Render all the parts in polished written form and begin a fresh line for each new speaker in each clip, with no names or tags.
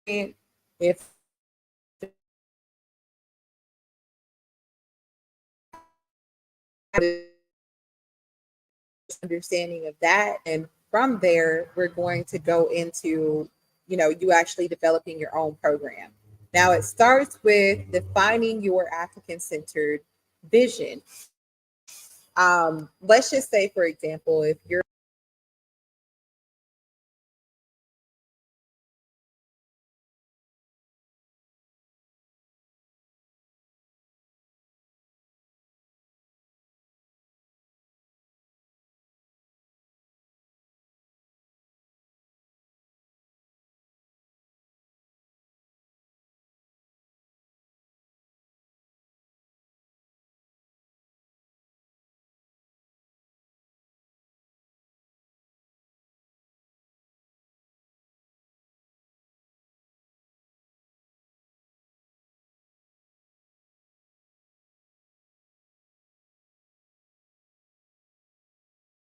if understanding of that, and from there we're going to go into you actually developing your own program. Now it starts with defining your African centered vision. Let's just say, for example, if you're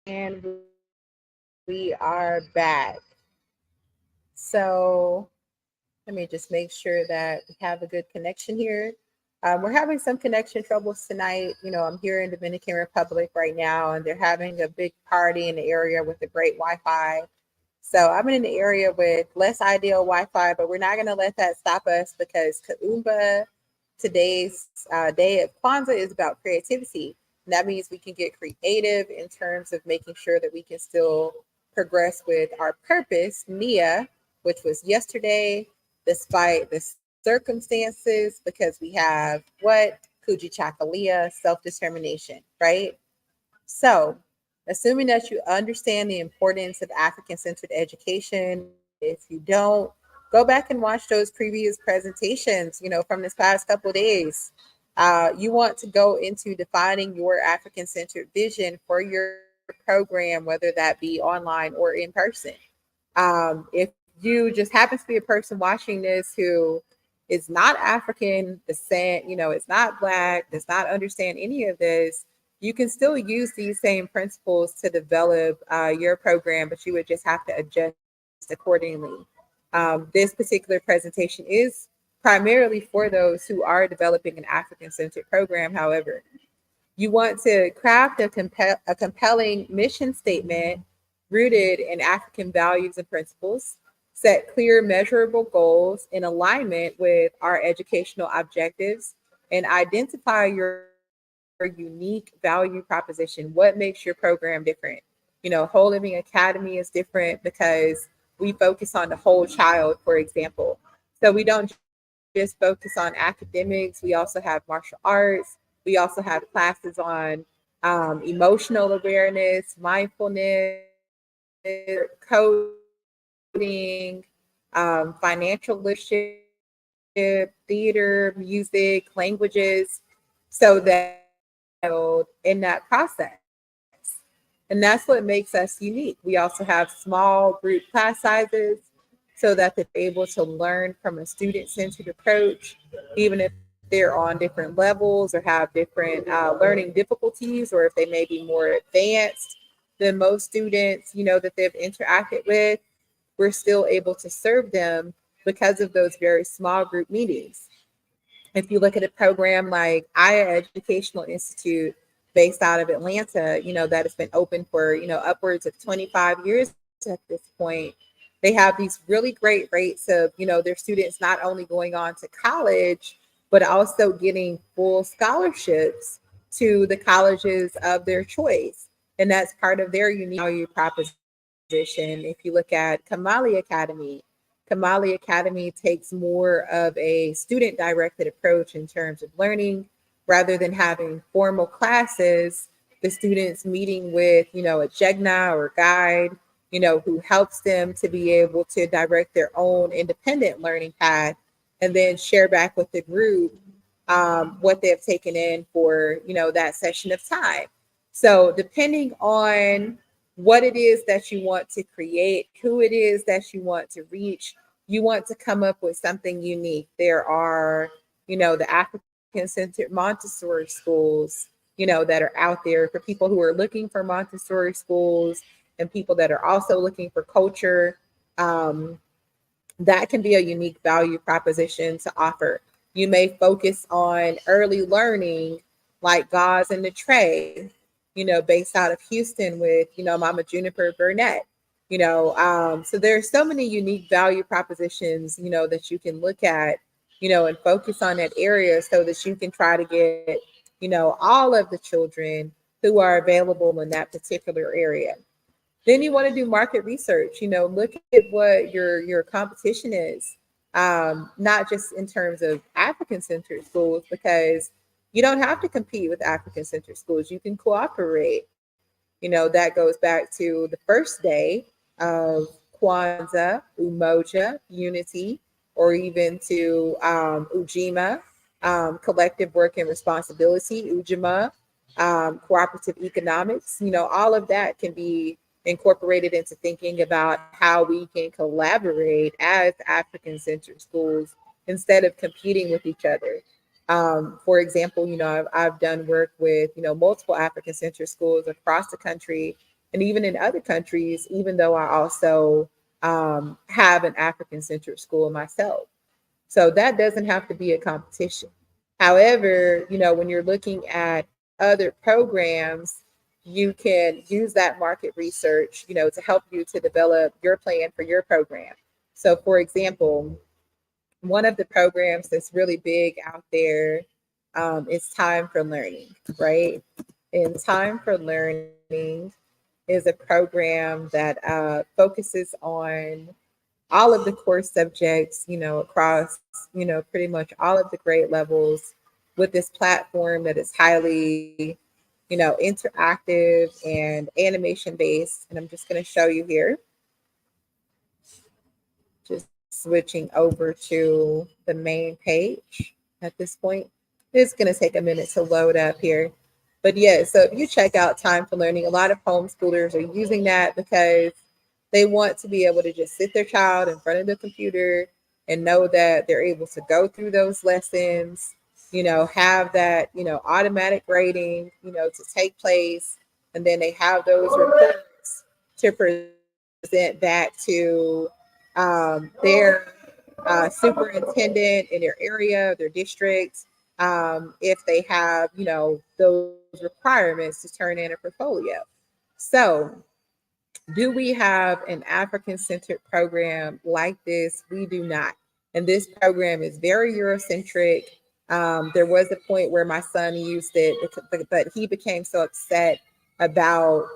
and we are back. So let me just make sure that we have a good connection here. We're having some connection troubles tonight. I'm here in Dominican Republic right now, and they're having a big party in the area with a great Wi-Fi. So I'm in an area with less ideal Wi-Fi, but we're not going to let that stop us because Kaumba, today's day of Kwanzaa, is about creativity. And that means we can get creative in terms of making sure that we can still progress with our purpose, Nia, which was yesterday, despite the circumstances, because we have what? Kujichagulia, self-determination, right? So, assuming that you understand the importance of African centered education, if you don't, go back and watch those previous presentations, from this past couple of days. You want to go into defining your African centered vision for your program, whether that be online or in person. If you just happen to be a person watching this who is not African descent, is not Black, does not understand any of this, you can still use these same principles to develop your program, but you would just have to adjust accordingly. This particular presentation is primarily for those who are developing an African centered program. However, you want to craft a compelling mission statement rooted in African values and principles, set clear, measurable goals in alignment with our educational objectives, and identify your unique value proposition. What makes your program different? Whole Living Academy is different because we focus on the whole child, for example. So we don't just focus on academics. We also have martial arts. We also have classes on emotional awareness, mindfulness, coding, financial literacy, theater, music, languages, so that in that process. And that's what makes us unique. We also have small group class sizes so that they're able to learn from a student centered approach, even if they're on different levels or have different learning difficulties, or if they may be more advanced than most students, that they've interacted with. We're still able to serve them because of those very small group meetings. If you look at a program like Aya Educational Institute, based out of Atlanta, that has been open for, upwards of 25 years at this point, they have these really great rates of, their students not only going on to college, but also getting full scholarships to the colleges of their choice. And that's part of their unique value proposition. If you look at Kamali Academy takes more of a student directed approach in terms of learning rather than having formal classes. The students meeting with, a Jegna or guide, who helps them to be able to direct their own independent learning path and then share back with the group what they've taken in for, that session of time. So depending on what it is that you want to create, who it is that you want to reach, you want to come up with something unique. There are, the African centered Montessori schools, that are out there for people who are looking for Montessori schools and people that are also looking for culture. Um, that can be a unique value proposition to offer. You may focus on early learning, like Gauze and the Tray, based out of Houston with, Mama Juniper Burnett. So there's so many unique value propositions, that you can look at, and focus on that area so that you can try to get, all of the children who are available in that particular area. Then you want to do market research, look at what your competition is, not just in terms of African centered schools, because you don't have to compete with African centered schools. You can cooperate. That goes back to the first day of Kwanzaa, Umoja, Unity, or even to Ujima, Collective Work and Responsibility, Ujima, Cooperative Economics. All of that can be incorporated into thinking about how we can collaborate as African centered schools instead of competing with each other. For example, I've done work with, multiple African centered schools across the country and even in other countries, even though I also have an African centered school myself. So that doesn't have to be a competition. However, when you're looking at other programs, you can use that market research, to help you to develop your plan for your program. So, for example, one of the programs that's really big out there is Time for Learning, right? And Time for Learning is a program that focuses on all of the core subjects, across, pretty much all of the grade levels with this platform that is highly, interactive and animation based. And I'm just going to show you here, just switching over to the main page at this point. It's going to take a minute to load up here. But yeah, so if you check out Time for Learning, a lot of homeschoolers are using that because they want to be able to just sit their child in front of the computer and know that they're able to go through those lessons, have that, automatic grading, to take place. And then they have those reports to present back to their superintendent in their area, their district, if they have, those requirements to turn in a portfolio. So, do we have an African centered program like this? We do not. And this program is very Eurocentric. There was a point where my son used it, but he became so upset about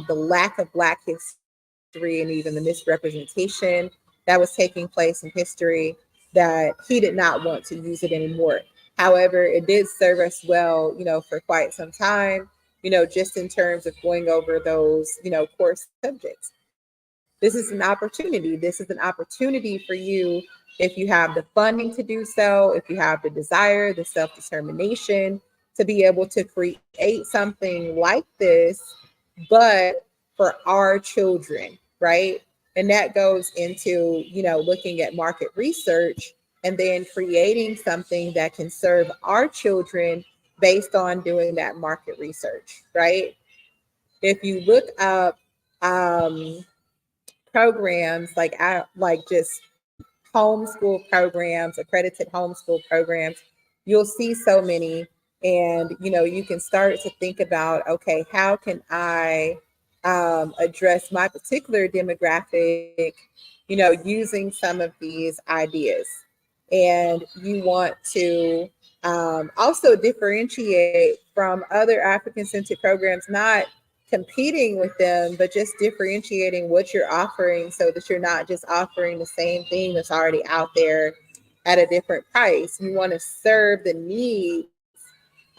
the lack of Black history and even the misrepresentation that was taking place in history that he did not want to use it anymore. However, it did serve us well, for quite some time, just in terms of going over those, core subjects. This is an opportunity. This is an opportunity for you if you have the funding to do so, if you have the desire, the self-determination to be able to create something like this, but for our children, right? And that goes into, looking at market research and then creating something that can serve our children based on doing that market research, right? If you look up programs like just homeschool programs, accredited homeschool programs, you'll see so many. And, you can start to think about, okay, how can I address my particular demographic, using some of these ideas. And you want to also differentiate from other African centered programs, not competing with them, but just differentiating what you're offering so that you're not just offering the same thing that's already out there at a different price. You want to serve the needs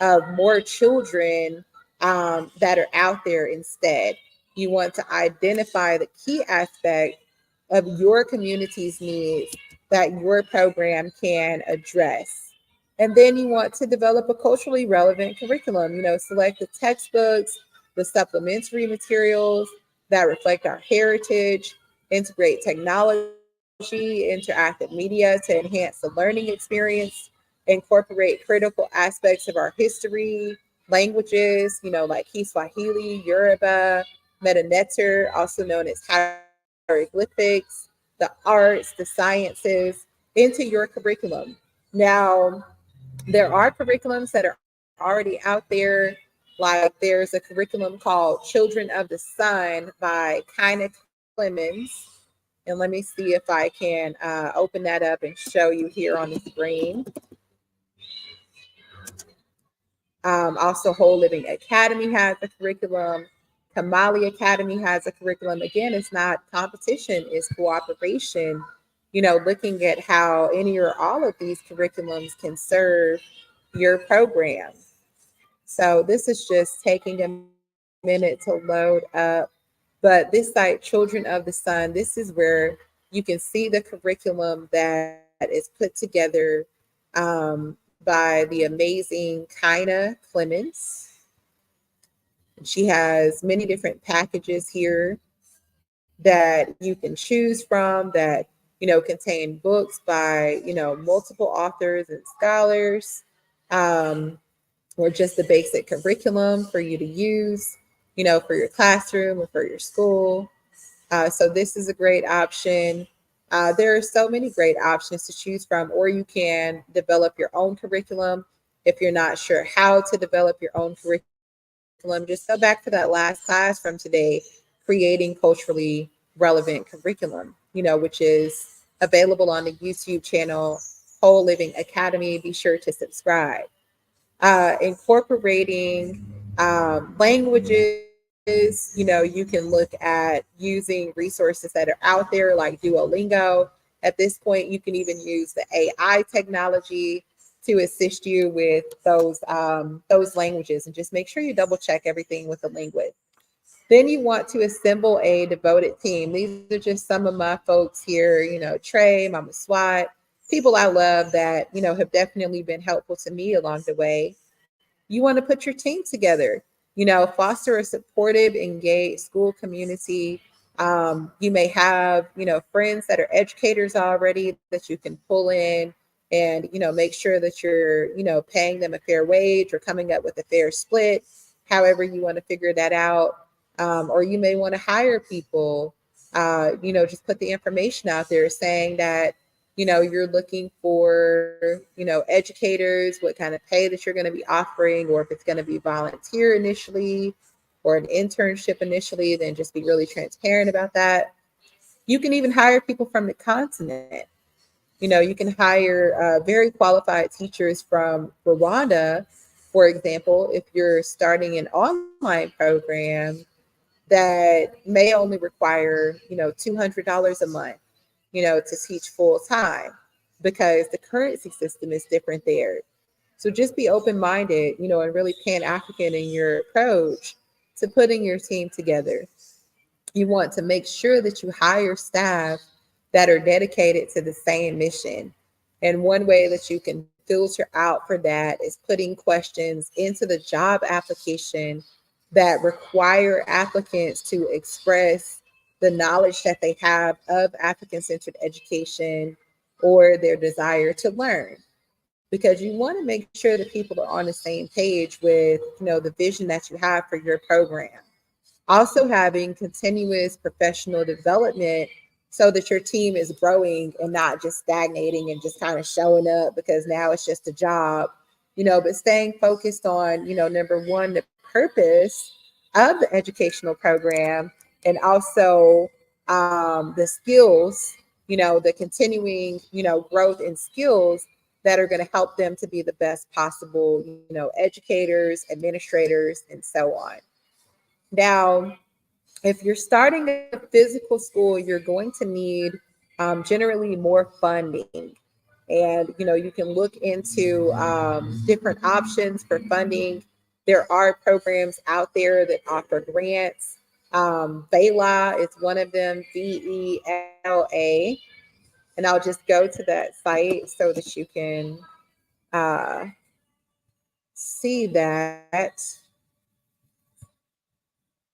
of more children that are out there instead. You want to identify the key aspect of your community's needs that your program can address. And then you want to develop a culturally relevant curriculum, select the textbooks, the supplementary materials that reflect our heritage, integrate technology, interactive media to enhance the learning experience, incorporate critical aspects of our history, languages, like Kiswahili, Yoruba, Meta Neter, also known as hieroglyphics, the arts, the sciences into your curriculum. Now, there are curriculums that are already out there. Like there's a curriculum called Children of the Sun by Kyna Clemens. And let me see if I can open that up and show you here on the screen. Also, Whole Living Academy has a curriculum. Kamali Academy has a curriculum. Again, it's not competition, it's cooperation. Looking at how any or all of these curriculums can serve your program. So this is just taking a minute to load up. But this site, Children of the Sun, this is where you can see the curriculum that is put together by the amazing Kyna Clemens. She has many different packages here that you can choose from that, contain books by, multiple authors and scholars, or just the basic curriculum for you to use, for your classroom or for your school. So this is a great option. There are so many great options to choose from, or you can develop your own curriculum. If you're not sure how to develop your own curriculum, just go back to that last class from today, creating culturally relevant curriculum, which is available on the YouTube channel, Whole Living Academy. Be sure to subscribe. Incorporating languages, you can look at using resources that are out there like Duolingo. At this point, you can even use the AI technology to assist you with those languages, and just make sure you double check everything with the linguist. Then you want to assemble a devoted team. These are just some of my folks here, Trey, Mama Swat, people I love that, have definitely been helpful to me along the way. You want to put your team together, foster a supportive, engaged school community. You may have, friends that are educators already that you can pull in and, make sure that you're, paying them a fair wage or coming up with a fair split, however you want to figure that out. Or you may want to hire people, just put the information out there saying that, you're looking for, educators, what kind of pay that you're going to be offering, or if it's going to be volunteer initially or an internship initially, then just be really transparent about that. You can even hire people from the continent. You can hire very qualified teachers from Rwanda, for example, if you're starting an online program that may only require, $200 a month, to teach full time, because the currency system is different there. So just be open-minded, and really pan-African in your approach to putting your team together. You want to make sure that you hire staff that are dedicated to the same mission. And one way that you can filter out for that is putting questions into the job application that require applicants to express the knowledge that they have of African-centered education or their desire to learn. Because you want to make sure that people are on the same page with, the vision that you have for your program. Also having continuous professional development so that your team is growing and not just stagnating and just kind of showing up because now it's just a job, but staying focused on, number one, the purpose of the educational program, and also the skills, the continuing, growth in skills that are going to help them to be the best possible, educators, administrators, and so on. Now, if you're starting a physical school, you're going to need generally more funding. And, you can look into different options for funding. There are programs out there that offer grants. VELA is one of them, VELA. And I'll just go to that site so that you can see that.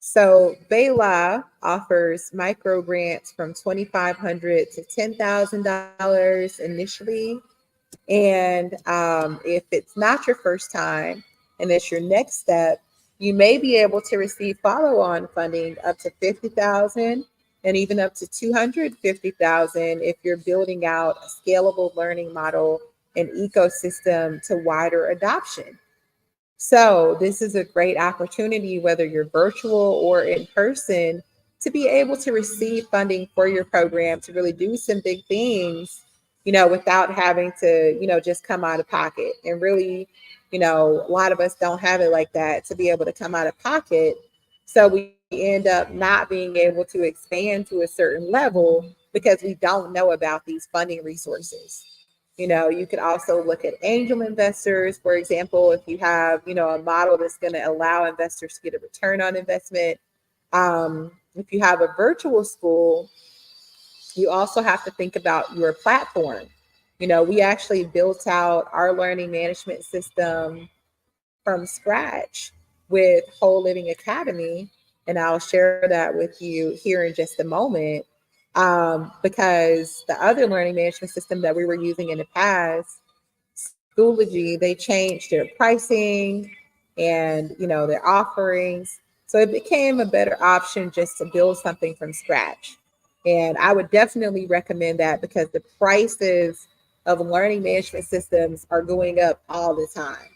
So VELA offers micro grants from $2,500 to $10,000 initially. And if it's not your first time and it's your next step, you may be able to receive follow-on funding up to $50,000. and even up to 250,000 if you're building out a scalable learning model and ecosystem to wider adoption. So, this is a great opportunity, whether you're virtual or in person, to be able to receive funding for your program to really do some big things, without having to, just come out of pocket. And really, a lot of us don't have it like that to be able to come out of pocket. So, we end up not being able to expand to a certain level because we don't know about these funding resources. You could also look at angel investors, for example, if you have, a model that's going to allow investors to get a return on investment. If you have a virtual school, you also have to think about your platform. We actually built out our learning management system from scratch with Whole Living Academy. And I'll share that with you here in just a moment. Because the other learning management system that we were using in the past, Schoology, they changed their pricing and their offerings. So it became a better option just to build something from scratch. And I would definitely recommend that because the prices of learning management systems are going up all the time.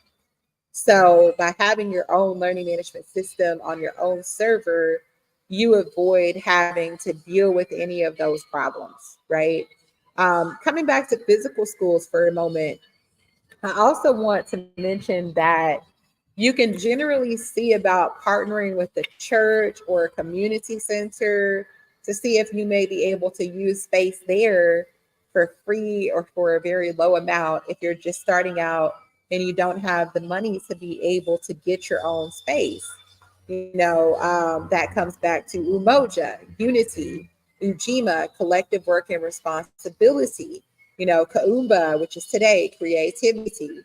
So by having your own learning management system on your own server, you avoid having to deal with any of those problems, right? Coming back to physical schools for a moment, I also want to mention that you can generally see about partnering with the church or a community center to see if you may be able to use space there for free or for a very low amount if you're just starting out and you don't have the money to be able to get your own space. That comes back to Umoja, Unity, Ujima, Collective Work and Responsibility, Kaumba, which is today, creativity,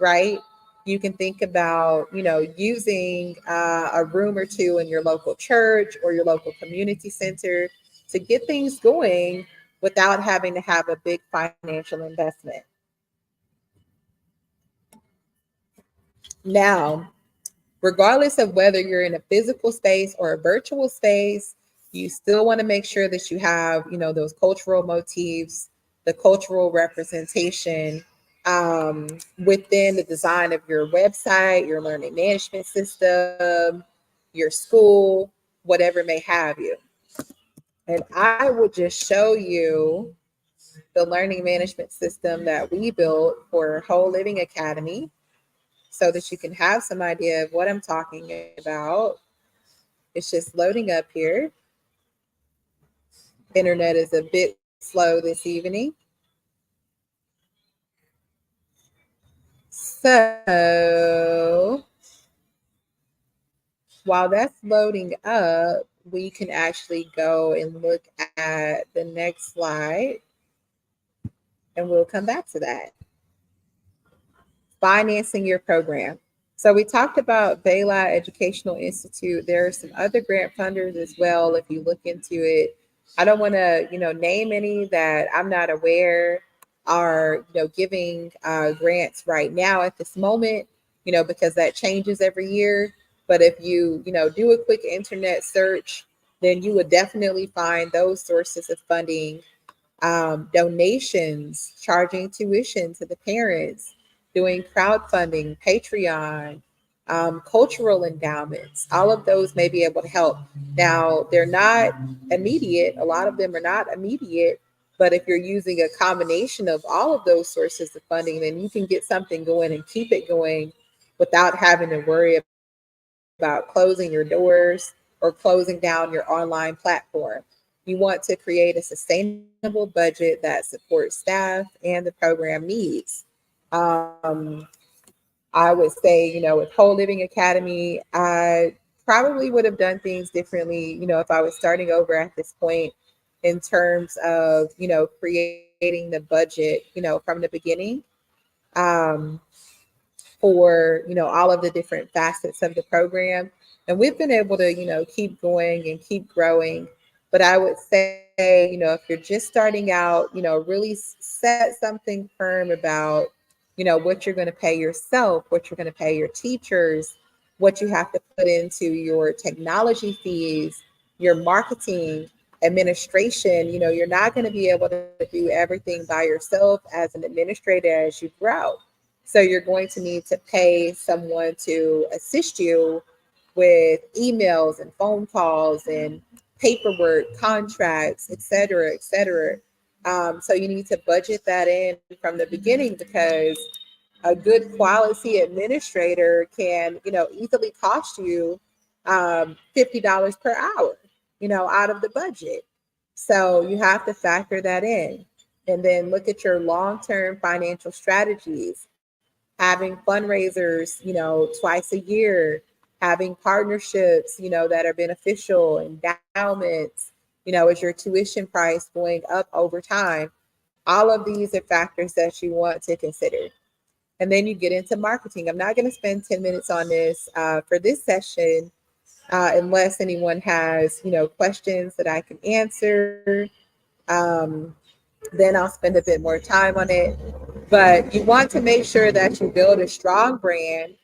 right? You can think about, using a room or two in your local church or your local community center to get things going without having to have a big financial investment. Now, regardless of whether you're in a physical space or a virtual space, you still want to make sure that you have, those cultural motifs, the cultural representation within the design of your website, your learning management system, your school, whatever may have you. And I will just show you the learning management system that we built for Whole Living Academy so that you can have some idea of what I'm talking about. It's just loading up here. Internet is a bit slow this evening. So while that's loading up, we can actually go and look at the next slide and we'll come back to that. Financing your program. So we talked about Bayla Educational Institute. There are some other grant funders as well. If you look into it, I don't want to, name any that I'm not aware are, giving grants right now at this moment, because that changes every year. But if you, do a quick internet search, then you would definitely find those sources of funding, donations, charging tuition to the parents, doing crowdfunding, Patreon, cultural endowments. All of those may be able to help. Now, they're not immediate. A lot of them are not immediate. But if you're using a combination of all of those sources of funding, then you can get something going and keep it going without having to worry about closing your doors or closing down your online platform. You want to create a sustainable budget that supports staff and the program needs. I would say, with Whole Living Academy, I probably would have done things differently, if I was starting over at this point in terms of, creating the budget, from the beginning. For all of the different facets of the program, and we've been able to keep going and keep growing. But I would say, if you're just starting out, really set something firm about what you're going to pay yourself, what you're going to pay your teachers, what you have to put into your technology fees, your marketing, administration, you're not going to be able to do everything by yourself as an administrator as you grow. So you're going to need to pay someone to assist you with emails and phone calls and paperwork, contracts, et cetera, et cetera. So you need to budget that in from the beginning, because a good quality administrator can, easily cost you $50 per hour, out of the budget. So you have to factor that in. And then look at your long-term financial strategies, having fundraisers, twice a year, having partnerships, that are beneficial, endowments, is your tuition price going up over time? All of these are factors that you want to consider. And then you get into marketing. I'm not going to spend 10 minutes on this for this session, unless anyone has, questions that I can answer. Um, then I'll spend a bit more time on it. But you want to make sure that you build a strong brand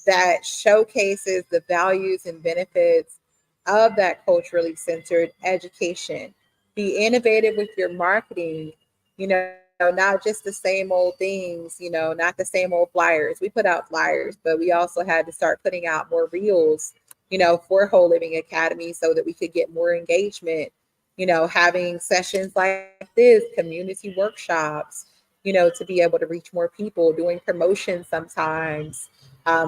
that showcases the values and benefits of that culturally centered education. Be innovative with your marketing, not just the same old things, not the same old flyers. We put out flyers, but we also had to start putting out more reels, for Whole Living Academy, so that we could get more engagement, having sessions like this, community workshops, to be able to reach more people, doing promotions sometimes,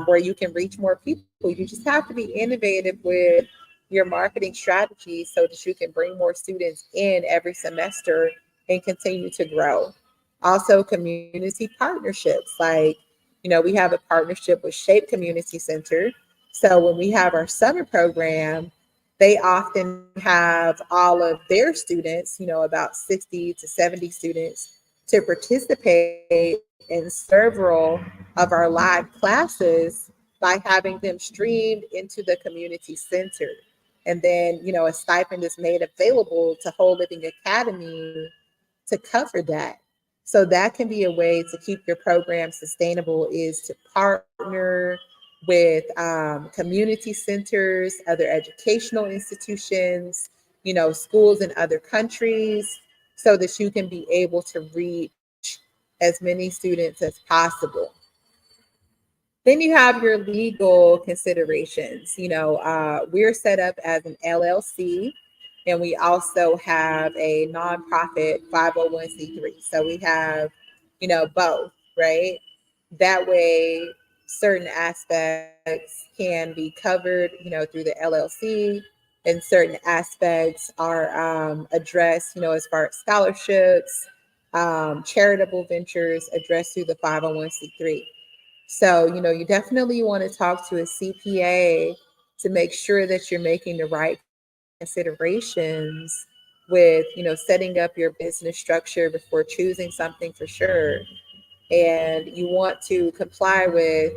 where you can reach more people. You just have to be innovative with your marketing strategy so that you can bring more students in every semester and continue to grow. Also, community partnerships. Like, we have a partnership with Shape Community Center. So when we have our summer program, they often have all of their students, about 60 to 70 students, to participate in several of our live classes by having them streamed into the community center. And then, a stipend is made available to Whole Living Academy to cover that. So that can be a way to keep your program sustainable, is to partner with community centers, other educational institutions, schools in other countries, so that you can be able to reach as many students as possible. Then you have your legal considerations. We're set up as an LLC, and we also have a nonprofit 501c3. So we have, both, right? That way, certain aspects can be covered, through the LLC, and certain aspects are addressed, as far as scholarships, charitable ventures addressed through the 501c3. So, you definitely want to talk to a CPA to make sure that you're making the right considerations with, setting up your business structure before choosing something for sure. And you want to comply with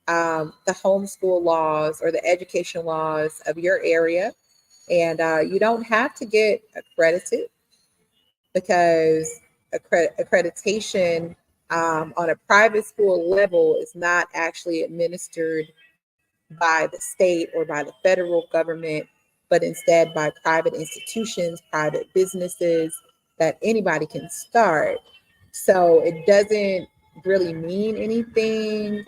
the homeschool laws or the education laws of your area. And you don't have to get accredited, because accreditation on a private school level is not actually administered by the state or by the federal government, but instead by private institutions, private businesses that anybody can start. So it doesn't really mean anything.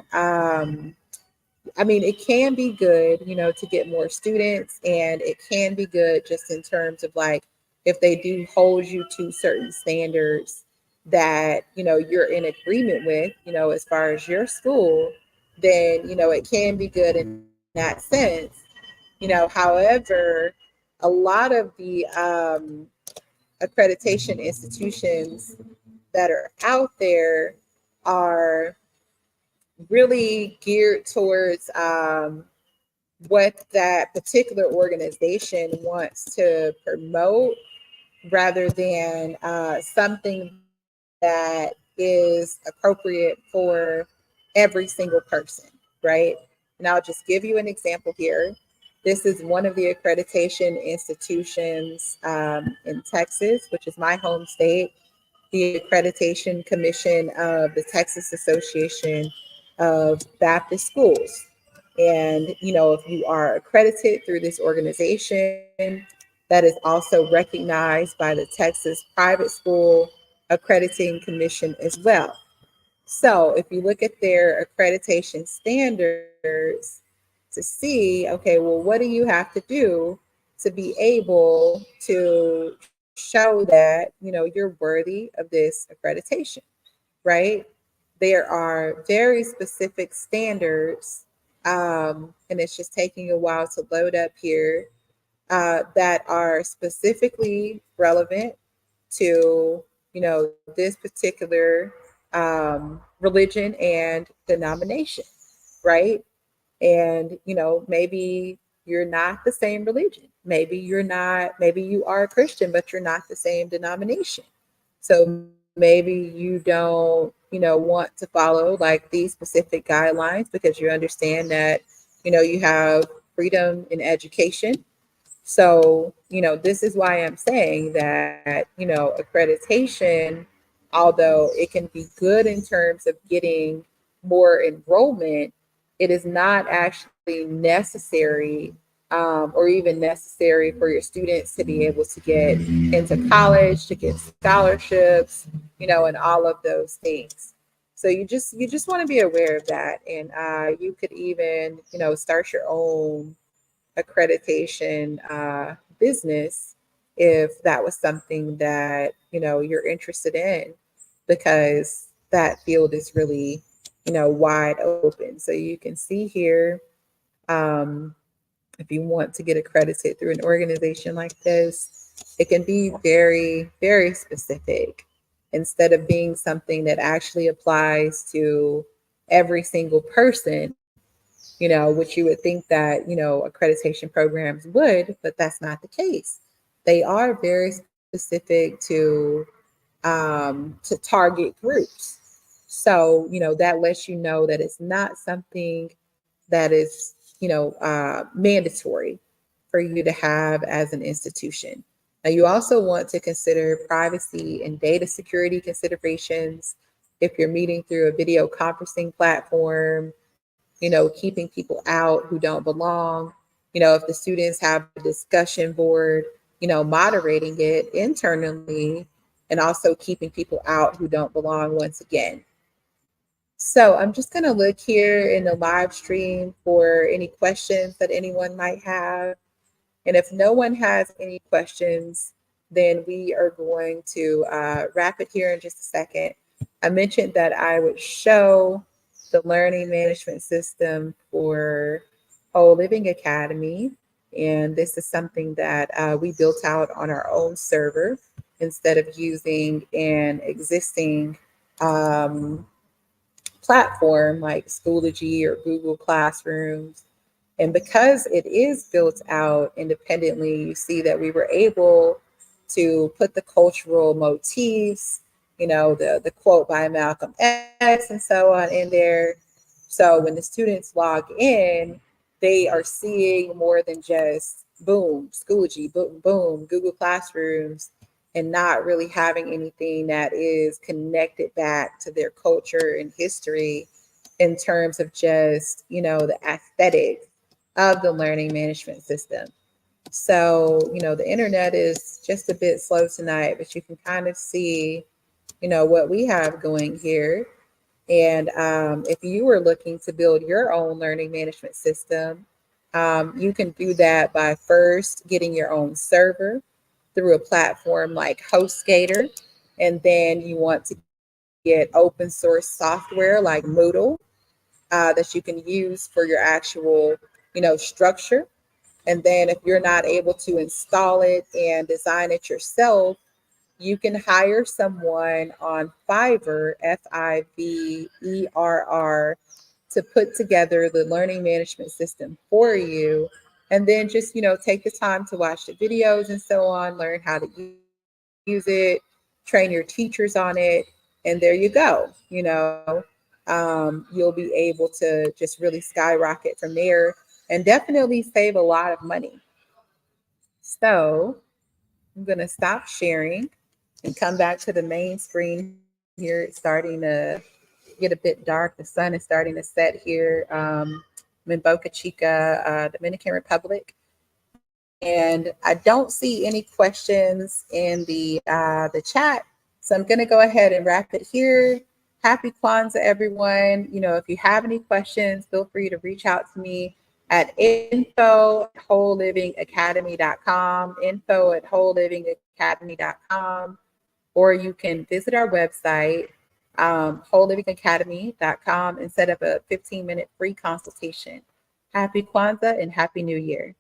It can be good, to get more students, and it can be good just in terms of, like, if they do hold you to certain standards that, you're in agreement with, as far as your school, then, it can be good in that sense. However, a lot of the accreditation institutions that are out there are really geared towards what that particular organization wants to promote, rather than something that is appropriate for every single person, right? And I'll just give you an example here. This is one of the accreditation institutions in Texas, which is my home state, the Accreditation Commission of the Texas Association of Baptist Schools. And, if you are accredited through this organization, that is also recognized by the Texas Private School Accrediting Commission as well. So if you look at their accreditation standards to see, okay, well, what do you have to do to be able to show that, you're worthy of this accreditation, right? There are very specific standards, and it's just taking a while to load up here, that are specifically relevant to, this particular religion and denomination, right? And, maybe you're not the same religion. Maybe you're not, maybe you are a Christian, but you're not the same denomination. So maybe you don't, want to follow like these specific guidelines because you understand that, you have freedom in education. So, this is why I'm saying that, accreditation, although it can be good in terms of getting more enrollment, it is not actually necessary, or even necessary for your students to be able to get into college, to get scholarships, and all of those things. So you just want to be aware of that, and you could even, start your own accreditation business if that was something that you're interested in, because that field is really wide open. So you can see here, um, if you want to get accredited through an organization like this, it can be very, very specific instead of being something that actually applies to every single person, which you would think that, accreditation programs would, but that's not the case. They are very specific to target groups. So, that lets you know that it's not something that is, mandatory for you to have as an institution. Now, you also want to consider privacy and data security considerations if you're meeting through a video conferencing platform, keeping people out who don't belong. If the students have a discussion board, moderating it internally, and also keeping people out who don't belong once again. So I'm just going to look here in the live stream for any questions that anyone might have. And if no one has any questions, then we are going to wrap it here in just a second. I mentioned that I would show the learning management system for Whole Living Academy. And this is something that we built out on our own server instead of using an existing platform like Schoology or Google Classrooms. And because it is built out independently, you see that we were able to put the cultural motifs, the quote by Malcolm X and so on in there. So when the students log in, they are seeing more than just boom, Schoology, boom, boom, Google Classrooms, and not really having anything that is connected back to their culture and history in terms of just, the aesthetics of the learning management system. So, the internet is just a bit slow tonight, but you can kind of see, what we have going here. And if you are looking to build your own learning management system, you can do that by first getting your own server through a platform like HostGator. And then you want to get open source software like Moodle, that you can use for your actual, structure. And then if you're not able to install it and design it yourself, you can hire someone on Fiverr, Fiverr, to put together the learning management system for you. And then just, take the time to watch the videos and so on, learn how to use it, train your teachers on it, and there you go. You'll be able to just really skyrocket from there and definitely save a lot of money. So I'm going to stop sharing and come back to the main screen here. It's starting to get a bit dark. The sun is starting to set here. I'm in Boca Chica, Dominican Republic. And I don't see any questions in the chat. So I'm going to go ahead and wrap it here. Happy Kwanzaa, everyone. You know, if you have any questions, feel free to reach out to me at info@wholelivingacademy.com, info@wholelivingacademy.com, or you can visit our website, wholelivingacademy.com, and set up a 15-minute free consultation. Happy Kwanzaa and Happy New Year.